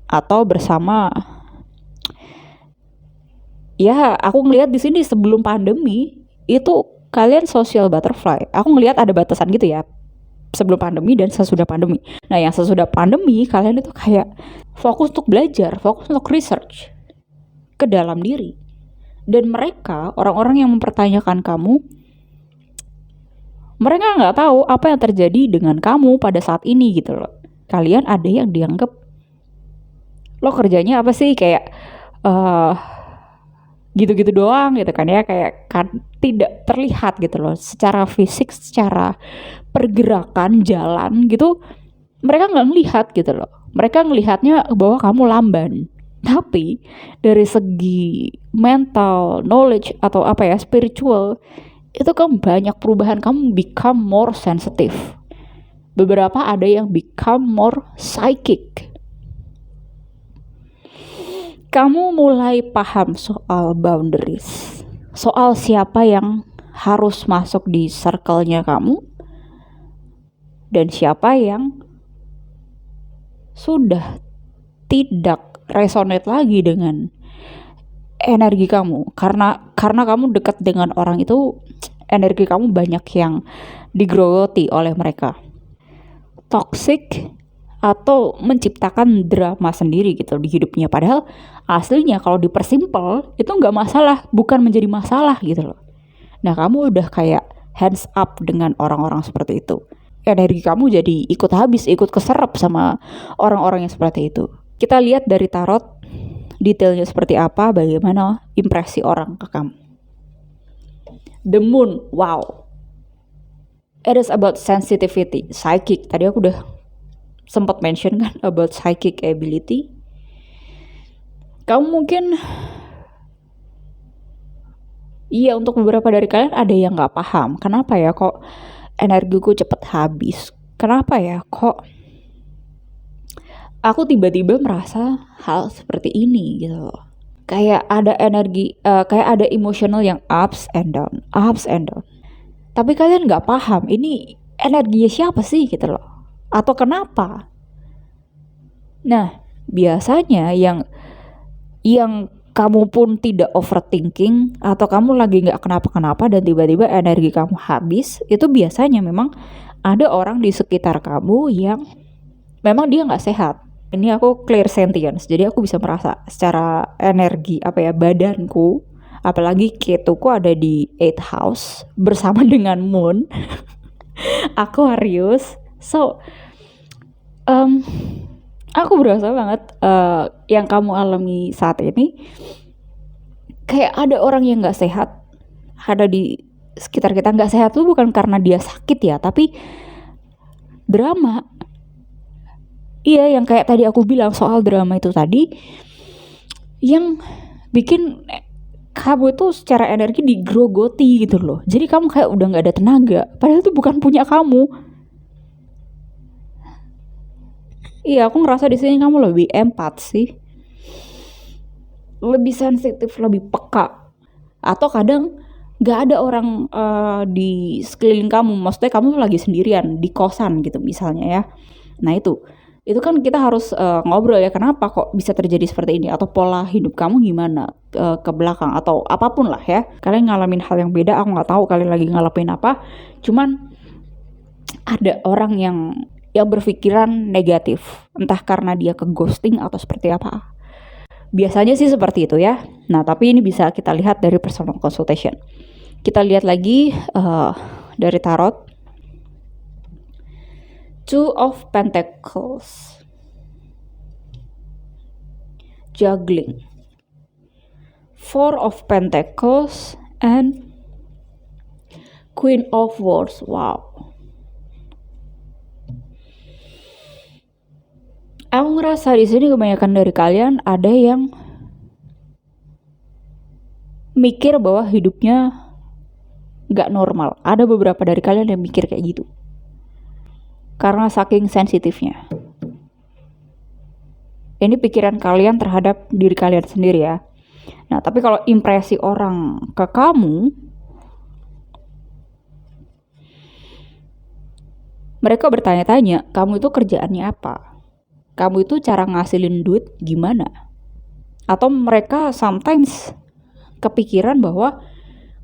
atau bersama, ya aku ngelihat di sini sebelum pandemi itu kalian social butterfly. Aku ngelihat ada batasan gitu ya, sebelum pandemi dan sesudah pandemi. Nah, yang sesudah pandemi kalian itu kayak fokus untuk belajar, fokus untuk research ke dalam diri. Dan mereka, orang-orang yang mempertanyakan kamu, mereka nggak tahu apa yang terjadi dengan kamu pada saat ini gitu loh. Kalian ada yang dianggap, lo kerjanya apa sih, kayak gitu-gitu doang gitu kan ya, kayak kan tidak terlihat gitu loh secara fisik, secara pergerakan jalan gitu. Mereka nggak ngelihat gitu loh, mereka ngelihatnya bahwa kamu lamban. Tapi dari segi mental, knowledge atau apa ya, spiritual, itu kamu banyak perubahan, kamu become more sensitive. Beberapa ada yang become more psychic. Kamu mulai paham soal boundaries, soal siapa yang harus masuk di circle-nya kamu dan siapa yang sudah tidak resonate lagi dengan energi kamu. Karena kamu dekat dengan orang itu, energi kamu banyak yang digerogoti oleh mereka. Toxic atau menciptakan drama sendiri gitu di hidupnya. Padahal aslinya kalau dipersimpel itu nggak masalah, bukan menjadi masalah gitu loh. Nah, kamu udah kayak hands up dengan orang-orang seperti itu. Energi kamu jadi ikut habis, ikut keserap sama orang-orang yang seperti itu. Kita lihat dari tarot detailnya seperti apa, bagaimana impresi orang ke kamu. The Moon, wow. It is about sensitivity, psychic. Tadi aku udah sempat mention kan about psychic ability. Kamu mungkin, iya, untuk beberapa dari kalian ada yang nggak paham. Kenapa ya kok energiku cepet habis? Kenapa ya kok aku tiba-tiba merasa hal seperti ini gitu loh. Kayak ada energi, kayak ada emotional yang ups and down, ups and down. Tapi kalian nggak paham ini energinya siapa sih gitu loh, atau kenapa. Nah, biasanya yang kamu pun tidak overthinking atau kamu lagi nggak kenapa-kenapa dan tiba-tiba energi kamu habis, itu biasanya memang ada orang di sekitar kamu yang memang dia nggak sehat. Ini aku clear sentience, jadi aku bisa merasa secara energi apa ya, badanku, apalagi ketuku ada di 8th house bersama dengan moon Aquarius. So aku berasa banget yang kamu alami saat ini, kayak ada orang yang nggak sehat ada di sekitar kita. Nggak sehat tuh bukan karena dia sakit ya, tapi drama. Iya, yang kayak tadi aku bilang soal drama itu tadi, yang bikin kamu itu secara energi digrogoti gitu loh. Jadi kamu kayak udah nggak ada tenaga, padahal itu bukan punya kamu. Iya, aku ngerasa di sini kamu lebih empat sih, lebih sensitif, lebih peka. Atau kadang nggak ada orang di sekeliling kamu, maksudnya kamu lagi sendirian di kosan gitu misalnya ya. Nah itu kan kita harus ngobrol ya, kenapa kok bisa terjadi seperti ini, atau pola hidup kamu gimana ke belakang, atau apapun lah ya. Kalian ngalamin hal yang beda, aku nggak tahu kalian lagi ngalamin apa. Cuman ada orang yang berpikiran negatif, entah karena dia ke ghosting atau seperti apa. Biasanya sih seperti itu ya. Nah, tapi ini bisa kita lihat dari personal consultation. Kita lihat lagi dari tarot. Two of Pentacles, juggling, Four of Pentacles, and Queen of Wands. Wow. Aku ngerasa di sini kebanyakan dari kalian ada yang mikir bahwa hidupnya nggak normal. Ada beberapa dari kalian yang mikir kayak gitu. Karena saking sensitifnya. Ini pikiran kalian terhadap diri kalian sendiri ya. Nah, tapi kalau impresi orang ke kamu, Mereka bertanya-tanya, kamu itu kerjaannya apa? Kamu itu cara ngasilin duit gimana? Atau mereka sometimes kepikiran bahwa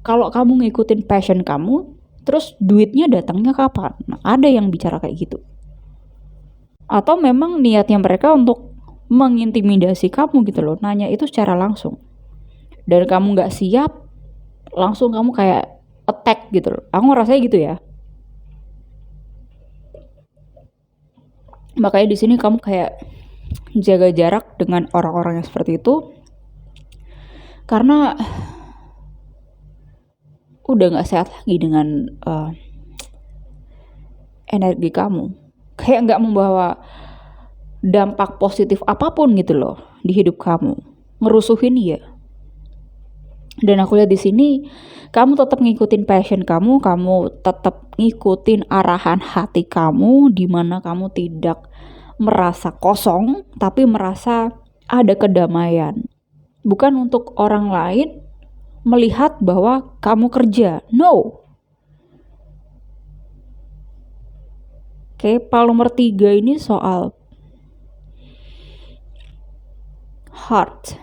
kalau kamu ngikutin passion kamu, terus duitnya datangnya kapan? Nah, ada yang bicara kayak gitu. Atau memang niatnya mereka untuk mengintimidasi kamu gitu loh, nanya itu secara langsung. Dan kamu nggak siap, langsung kamu kayak attack gitu loh. Aku ngerasanya gitu ya. Makanya di sini kamu kayak jaga jarak dengan orang-orang yang seperti itu, karena udah nggak sehat lagi dengan energi kamu. Kayak nggak membawa dampak positif apapun gitu loh di hidup kamu. Ngerusuhin ya. Dan aku lihat di sini kamu tetap ngikutin passion kamu tetap ngikutin arahan hati kamu, di mana kamu tidak merasa kosong tapi merasa ada kedamaian. Bukan untuk orang lain melihat bahwa kamu kerja. No. Oke, pal nomor 3 ini soal heart,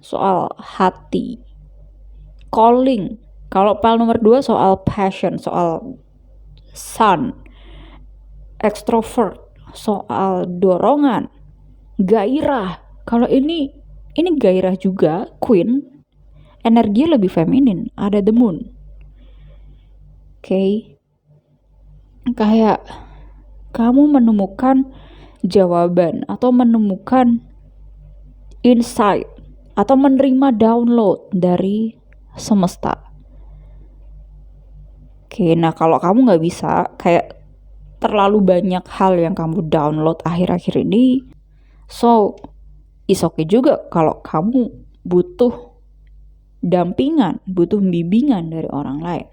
soal hati, calling. Kalau pal nomor 2 soal passion, soal sun, extrovert, soal dorongan, gairah. Kalau ini gairah juga, queen, energi lebih feminin, ada the moon. Oke. Kayak kamu menemukan jawaban atau menemukan insight atau menerima download dari semesta. Oke, nah kalau kamu nggak bisa, kayak terlalu banyak hal yang kamu download akhir-akhir ini, so it's okay juga kalau kamu butuh dampingan, butuh bimbingan dari orang lain.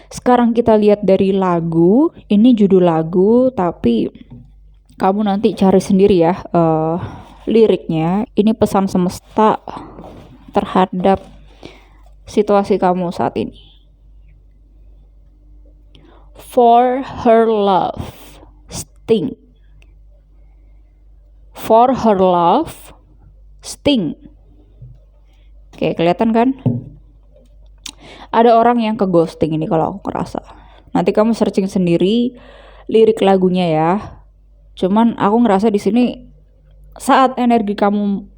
Sekarang kita lihat dari lagu, ini judul lagu, tapi kamu nanti cari sendiri ya liriknya. Ini pesan semesta terhadap situasi kamu saat ini. For her love, Sting. For her love, Sting. Oke, kelihatan kan? Ada orang yang ke ghosting ini kalau aku ngerasa. Nanti kamu searching sendiri lirik lagunya ya. Cuman aku ngerasa di sini saat energi kamu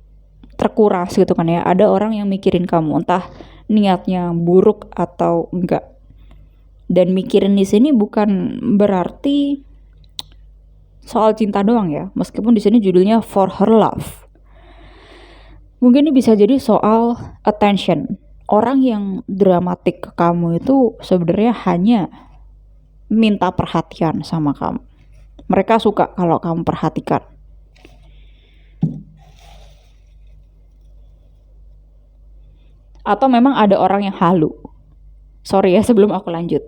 terkuras gitu kan ya, ada orang yang mikirin kamu, entah niatnya buruk atau enggak. Dan mikirin di sini bukan berarti soal cinta doang ya, meskipun di sini judulnya For Her Love. Mungkin ini bisa jadi soal attention. Orang yang dramatik ke kamu itu sebenarnya hanya minta perhatian sama kamu. Mereka suka kalau kamu perhatikan. Atau memang ada orang yang halu. Sorry ya sebelum aku lanjut.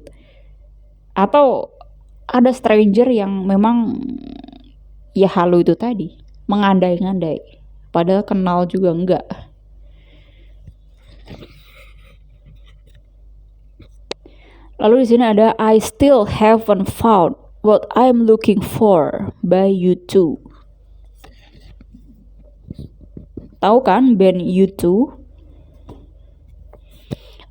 Atau ada stranger yang memang ya halu itu tadi, mengandai-ngandai. Padahal kenal juga enggak. Lalu di sini ada I still haven't found what I'm looking for by U2. Tahu kan band U2?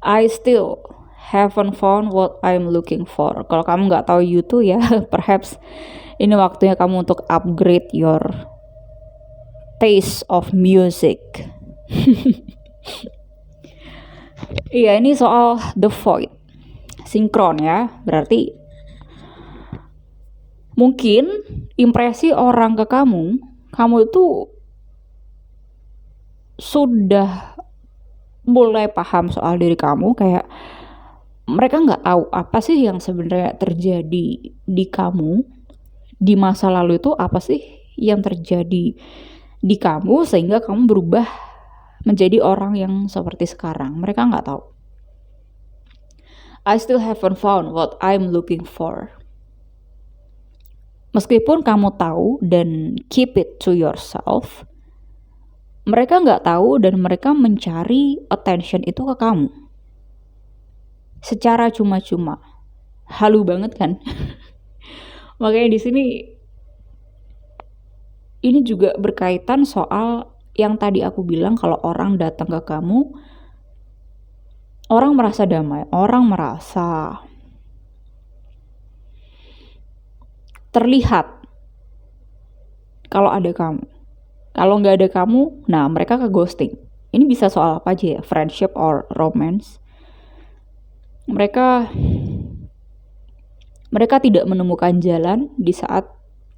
I still haven't found what I'm looking for. Kalau kamu nggak tahu U2 ya, perhaps ini waktunya kamu untuk upgrade your taste of music. Iya, ini soal The Void. Sinkron ya, berarti mungkin impresi orang ke kamu itu sudah mulai paham soal diri kamu, kayak mereka nggak tahu apa sih yang sebenarnya terjadi di kamu di masa lalu, itu apa sih yang terjadi di kamu sehingga kamu berubah menjadi orang yang seperti sekarang. Mereka nggak tahu. I still haven't found what I'm looking for. Meskipun kamu tahu dan keep it to yourself, mereka nggak tahu dan mereka mencari attention itu ke kamu. Secara cuma-cuma. Halu banget kan? Makanya di sini ini juga berkaitan soal yang tadi aku bilang, kalau orang datang ke kamu, orang merasa damai, orang merasa terlihat kalau ada kamu. Kalau nggak ada kamu, nah mereka ke ghosting. Ini bisa soal apa aja ya, friendship or romance. Mereka tidak menemukan jalan di saat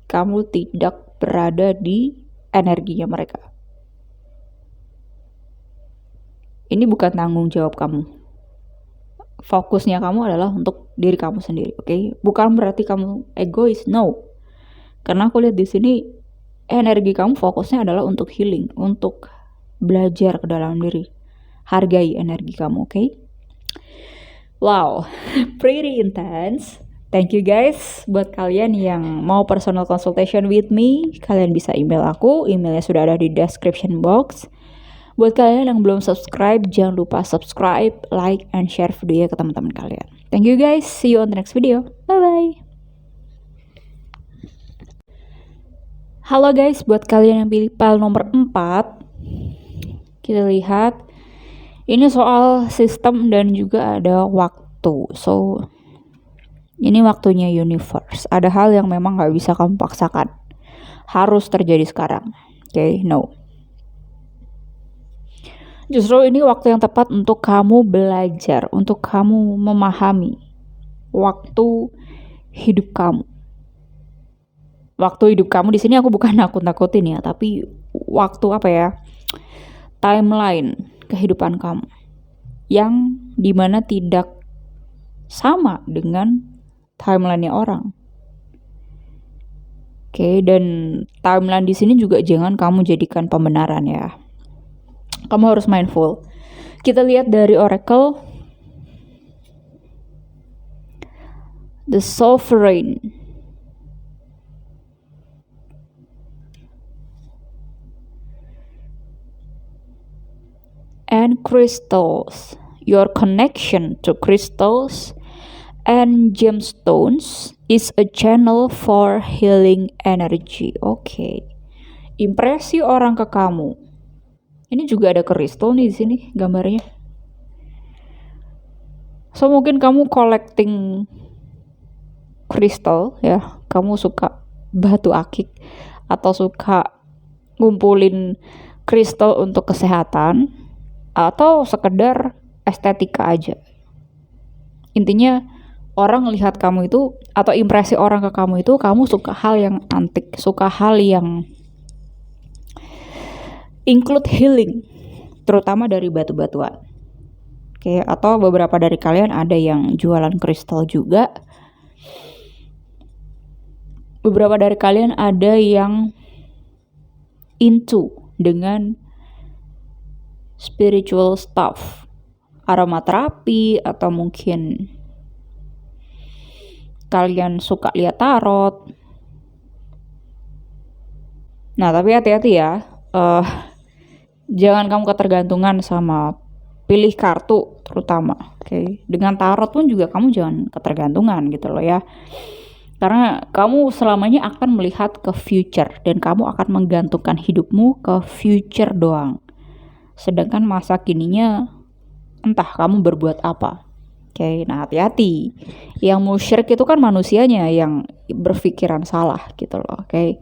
kamu tidak berada di energinya mereka. Ini bukan tanggung jawab kamu. Fokusnya kamu adalah untuk diri kamu sendiri, oke? Bukan berarti kamu egois, no. Karena aku lihat di sini energi kamu fokusnya adalah untuk healing, untuk belajar ke dalam diri. Hargai energi kamu, oke? Wow, pretty intense. Thank you guys. Buat kalian yang mau personal consultation with me, kalian bisa email aku. Emailnya sudah ada di description box. Buat kalian yang belum subscribe, jangan lupa subscribe, like, and share videonya ke teman-teman kalian. Thank you guys. See you on the next video. Bye-bye. Halo guys, buat kalian yang pilih file nomor 4, kita lihat ini soal sistem dan juga ada waktu. So, ini waktunya universe. Ada hal yang memang gak bisa kamu paksakan. Harus terjadi sekarang. Oke, no. Justru ini waktu yang tepat untuk kamu belajar, untuk kamu memahami waktu hidup kamu. Waktu hidup kamu di sini aku bukan nakut-nakutin ya, tapi waktu apa ya? Timeline kehidupan kamu yang dimana tidak sama dengan timelinenya orang. Oke, dan timeline di sini juga jangan kamu jadikan pembenaran ya. Kamu harus mindful. Kita lihat dari Oracle, The Sovereign. And crystals. Your connection to crystals and gemstones is a channel for healing energy. Oke. Impresi orang ke kamu. Ini juga ada kristal nih di sini gambarnya. So mungkin kamu collecting kristal ya. Kamu suka batu akik atau suka ngumpulin kristal untuk kesehatan atau sekedar estetika aja. Intinya orang lihat kamu itu, atau impresi orang ke kamu itu, kamu suka hal yang antik, suka hal yang include healing, terutama dari batu-batuan. Oke, atau beberapa dari kalian ada yang jualan kristal juga. Beberapa dari kalian ada yang into dengan spiritual stuff, aromaterapi, atau mungkin kalian suka lihat tarot. Nah, tapi hati-hati ya. Jangan kamu ketergantungan sama pilih kartu terutama. Oke. Dengan tarot pun juga kamu jangan ketergantungan gitu loh ya. Karena kamu selamanya akan melihat ke future dan kamu akan menggantungkan hidupmu ke future doang. Sedangkan masa kininya entah kamu berbuat apa. Oke, nah hati-hati. Yang musyrik itu kan manusianya yang berpikiran salah gitu loh. Oke.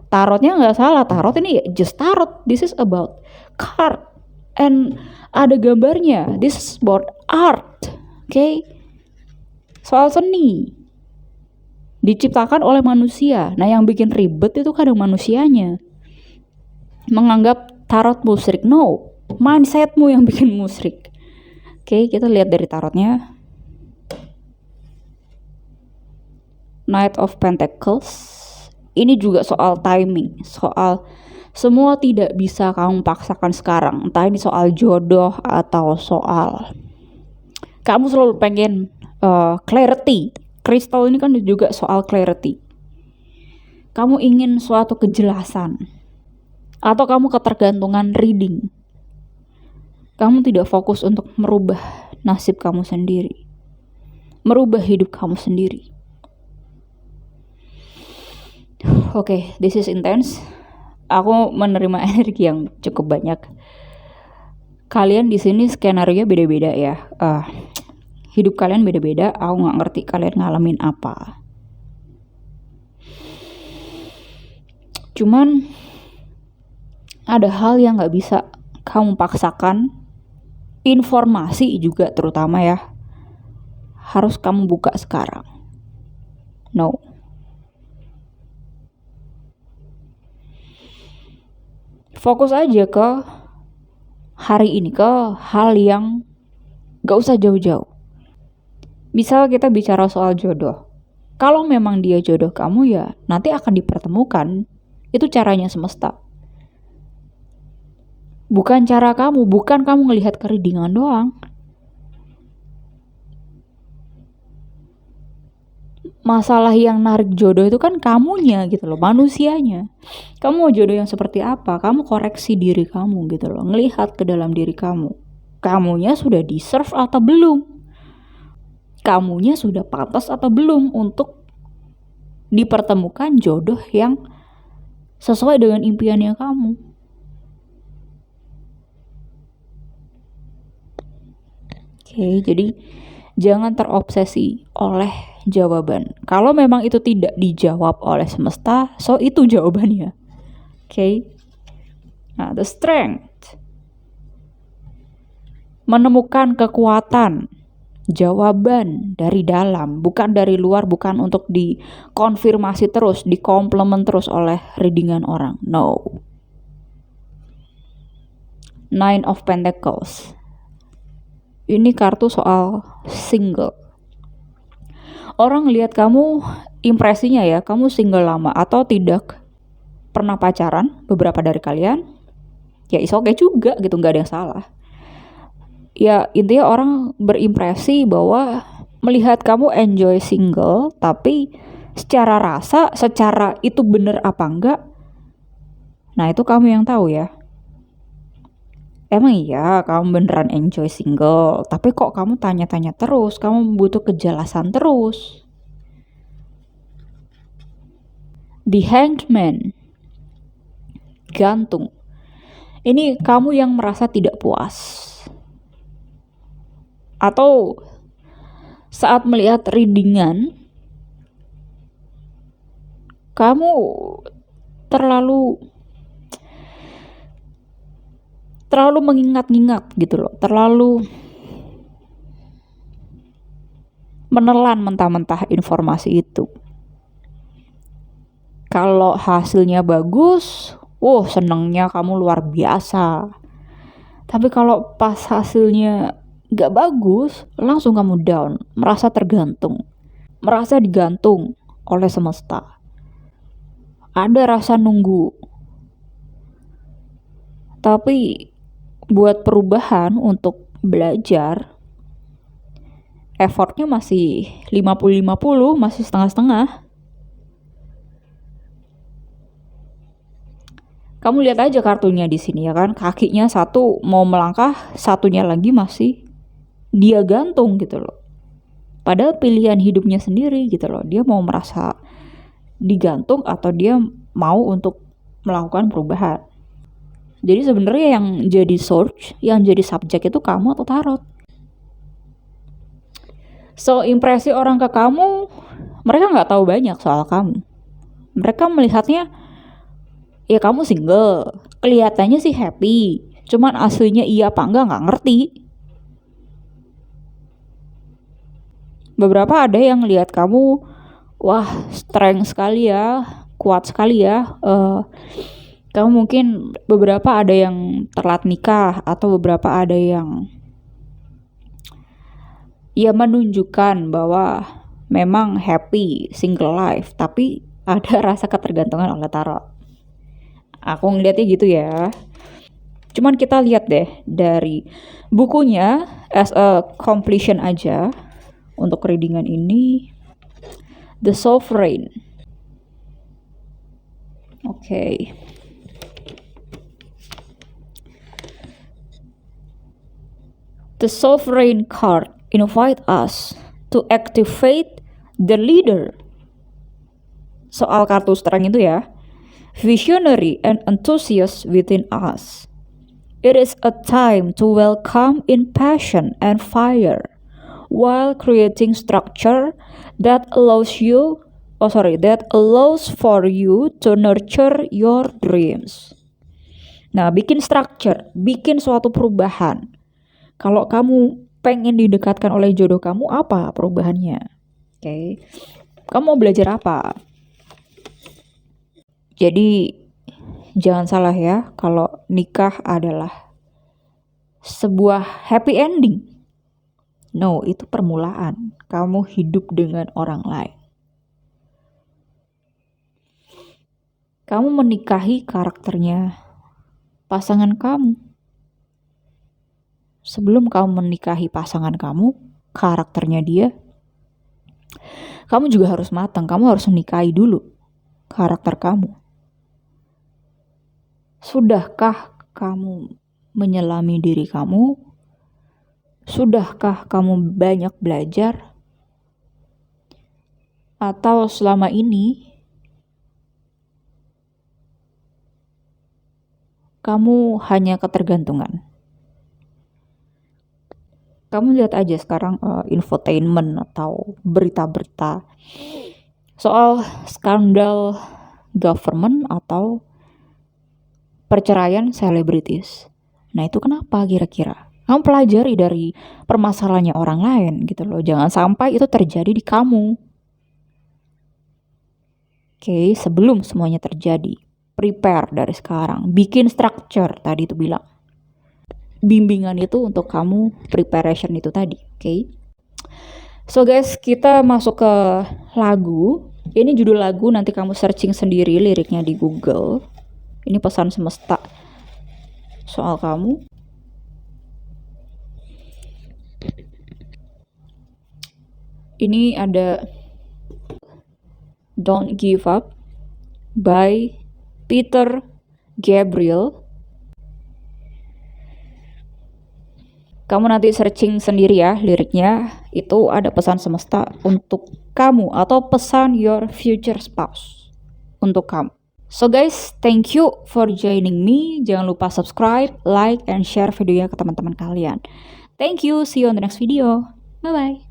Tarotnya nggak salah, tarot ini just tarot. This is about card and ada gambarnya. This is about art. Oke. Soal seni. Diciptakan oleh manusia. Nah, yang bikin ribet itu kadang manusianya. Menganggap tarot musyrik. No, mindsetmu yang bikin musyrik. Oke, kita lihat dari tarotnya. Knight of Pentacles. Ini juga soal timing, soal semua tidak bisa kamu paksakan sekarang. Entah ini soal jodoh atau soal kamu selalu pengen clarity. Kristal ini kan juga soal clarity. Kamu ingin suatu kejelasan. Atau kamu ketergantungan reading. Kamu tidak fokus untuk merubah nasib kamu sendiri. Merubah hidup kamu sendiri. Oke, this is intense. Aku menerima energi yang cukup banyak. Kalian di sini skenario beda-beda ya. Hidup kalian beda-beda. Aku nggak ngerti kalian ngalamin apa. Cuman ada hal yang nggak bisa kamu paksakan. Informasi juga terutama ya. Harus kamu buka sekarang. No. Fokus aja ke hari ini, ke hal yang gak usah jauh-jauh. Misal kita bicara soal jodoh. Kalau memang dia jodoh kamu ya nanti akan dipertemukan. Itu caranya semesta. Bukan cara kamu, bukan kamu ngelihat keridingan doang. Masalah yang narik jodoh itu kan kamunya gitu loh, manusianya. Kamu mau jodoh yang seperti apa? Kamu koreksi diri kamu gitu loh, ngelihat ke dalam diri kamu. Kamunya sudah deserve atau belum? Kamunya sudah pantas atau belum untuk dipertemukan jodoh yang sesuai dengan impiannya kamu? Oke, jadi jangan terobsesi oleh jawaban. Kalau memang itu tidak dijawab oleh semesta, so itu jawabannya. Oke. Nah, the strength. Menemukan kekuatan, jawaban dari dalam, bukan dari luar, bukan untuk dikonfirmasi terus, dikomplement terus oleh readingan orang. No. Nine of Pentacles. Ini kartu soal single. Orang lihat kamu, impresinya ya, kamu single lama atau tidak pernah pacaran, beberapa dari kalian, ya is okay juga gitu, nggak ada yang salah. Ya intinya orang berimpresi bahwa melihat kamu enjoy single, tapi secara rasa, secara itu bener apa enggak, nah itu kamu yang tahu ya. Emang iya kamu beneran enjoy single, tapi kok kamu tanya-tanya terus, kamu butuh kejelasan terus. The Hanged Man. Gantung. Ini kamu yang merasa tidak puas. Atau saat melihat readingan, kamu terlalu mengingat-ingat gitu loh, terlalu menelan mentah-mentah informasi itu. Kalau hasilnya bagus, senengnya kamu luar biasa. Tapi kalau pas hasilnya gak bagus, langsung kamu down, merasa tergantung, merasa digantung oleh semesta. Ada rasa nunggu. Tapi buat perubahan untuk belajar, effortnya masih 50-50, masih setengah-setengah. Kamu lihat aja kartunya di sini ya kan, kakinya satu mau melangkah, satunya lagi masih dia gantung gitu loh. Padahal pilihan hidupnya sendiri gitu loh, dia mau merasa digantung atau dia mau untuk melakukan perubahan. Jadi sebenarnya yang jadi source, yang jadi subjek itu kamu atau tarot. So impresi orang ke kamu, mereka nggak tahu banyak soal kamu. Mereka melihatnya, ya kamu single, kelihatannya sih happy, cuman aslinya iya apa enggak nggak ngerti. Beberapa ada yang lihat kamu, wah strength sekali ya, kuat sekali ya. Kamu mungkin beberapa ada yang telat nikah atau beberapa ada yang ya menunjukkan bahwa memang happy single life, tapi ada rasa ketergantungan oleh tarot. Aku ngeliatnya gitu ya. Cuman kita lihat deh dari bukunya as a completion aja untuk readingan ini. The Sovereign. Oke. The Sovereign card invite us to activate the leader. soal kartu strength itu ya. Visionary and enthusiast within us. It is a time to welcome in passion and fire while creating structure that allows for you to nurture your dreams. Nah, bikin structure, bikin suatu perubahan. Kalau kamu pengen didekatkan oleh jodoh kamu, apa perubahannya? Oke. Kamu mau belajar apa? Jadi jangan salah ya, kalau nikah adalah sebuah happy ending. No, itu permulaan. Kamu hidup dengan orang lain. Kamu menikahi karakternya pasangan kamu. Sebelum kamu menikahi pasangan kamu, karakternya dia, kamu juga harus matang. Kamu harus menikahi dulu karakter kamu. Sudahkah kamu menyelami diri kamu? Sudahkah kamu banyak belajar? Atau selama ini kamu hanya ketergantungan? Kamu lihat aja sekarang infotainment atau berita-berita soal skandal government atau perceraian selebritis. Nah, itu kenapa kira-kira? Kamu pelajari dari permasalahannya orang lain gitu loh. Jangan sampai itu terjadi di kamu. Oke, sebelum semuanya terjadi, prepare dari sekarang. Bikin structure tadi itu bilang. Bimbingan itu untuk kamu, preparation itu tadi, oke? So guys, kita masuk ke lagu. Ini judul lagu, nanti kamu searching sendiri liriknya di Google. Ini pesan semesta soal kamu. Ini ada Don't Give Up by Peter Gabriel. Kamu nanti searching sendiri ya liriknya. Itu ada pesan semesta untuk kamu atau pesan your future spouse untuk kamu. So guys, thank you for joining me. Jangan lupa subscribe, like, and share videonya ke teman-teman kalian. Thank you, see you on the next video. Bye-bye.